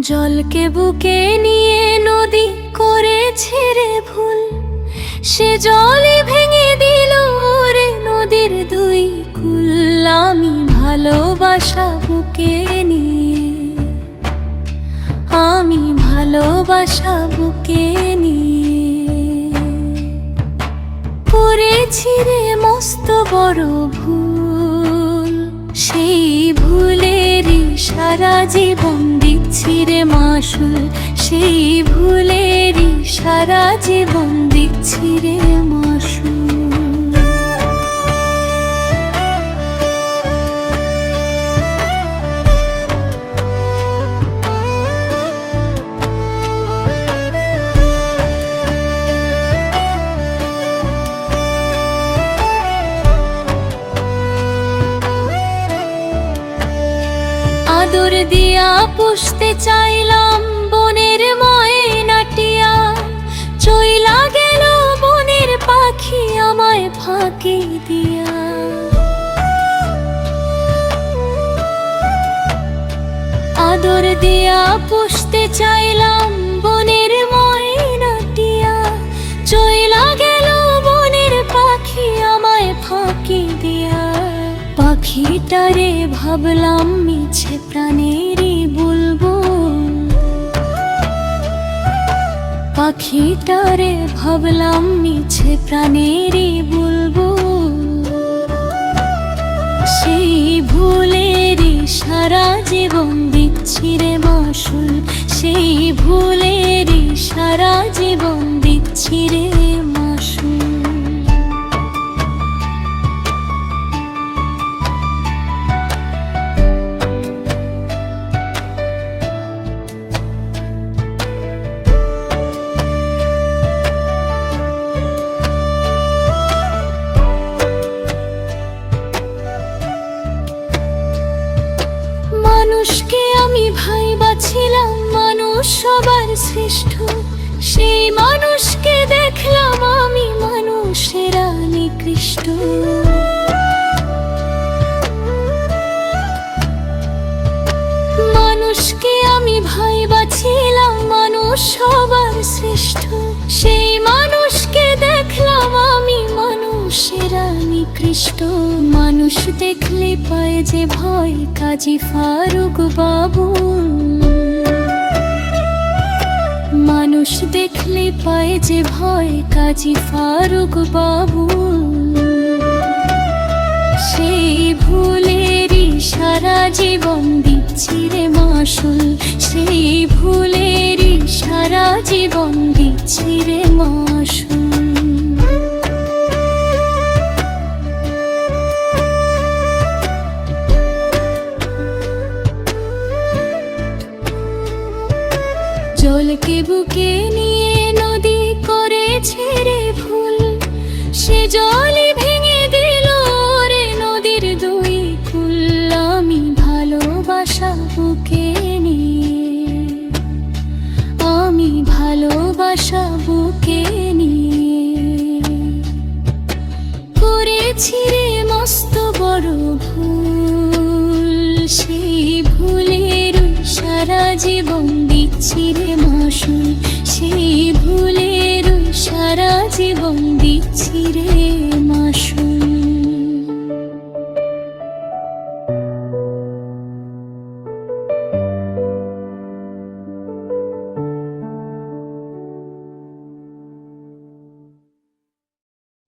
জলকে বুকে নিয়ে নদী করেছে রে ভুল, সে জলই ভেঙে দিল রে নদীর দুই কুল। আমি ভালোবাসা বুকে নিয়ে, আমি ভালোবাসা বুকে নিয়ে করেছি রে মস্ত বড় ভুল। সেই ভুলেরই সারা জীবন দিচ্ছি রে মাসুল, সেই ভুলেরই সারা জীবন দিচ্ছি রে মাসুল। আদর দিয়া পুষতে চাইলাম বনের ময়নাটিয়া, চইলা গেল বনের পাখি আমায় ফাঁকি দিয়া। আদর দিয়া পুষতে চাইলাম বনের ময়নাটিয়া, চইলা গেল বনের পাখি আমায় ফাঁকি দিয়া। পাখিটারে ভাবলাম মিছে প্রাণেরই বুলবুল, পাখিটারে ভাবলাম মিছে প্রাণেরই বুলবুল। সেই ভুলেরই সারা জীবন দিচ্ছি রে মাসুল, সেই ভুলেরই সারা জীবন দিচ্ছি রে মাসুল। মানুষকে আমি ভাই বাছিলাম, মানুষ সবার শ্রেষ্ঠ, সেই মানুষকে দেখলাম আমি মানুষের নিকৃষ্ট। মানুষকে আমি ভাই বাছিলাম, মানুষ সবার শ্রেষ্ঠ, সেই মানুষকে দেখলাম আমি মানুষের নিকৃষ্ট। মানুষ দেখলে পায় যে ভয় কাজী ফারুক বাবু, মানুষ দেখলে পায় যে ভয় কাজী ফারুক বাবু। সেই ভুলেরই সারা জীবন দিচ্ছি রে মাসুল, সেই ভুলেরই সারা জীবন দিচ্ছি রে মাসুল। জলকে বুকে নিয়ে নদী করেছে রে ভুল, সে জলই ভেঙে দিল রে নদীর দুই কুল। আমি ভালোবাসা বুকে নিয়ে, আমি ভালোবাসা বুকে নিয়ে করেছি রে মস্ত বড় ভুল। সেই ভুলের সারা জীবন দিচ্ছি রে মাসুল, সেই ভুলের সারা জীবন দিচ্ছি রে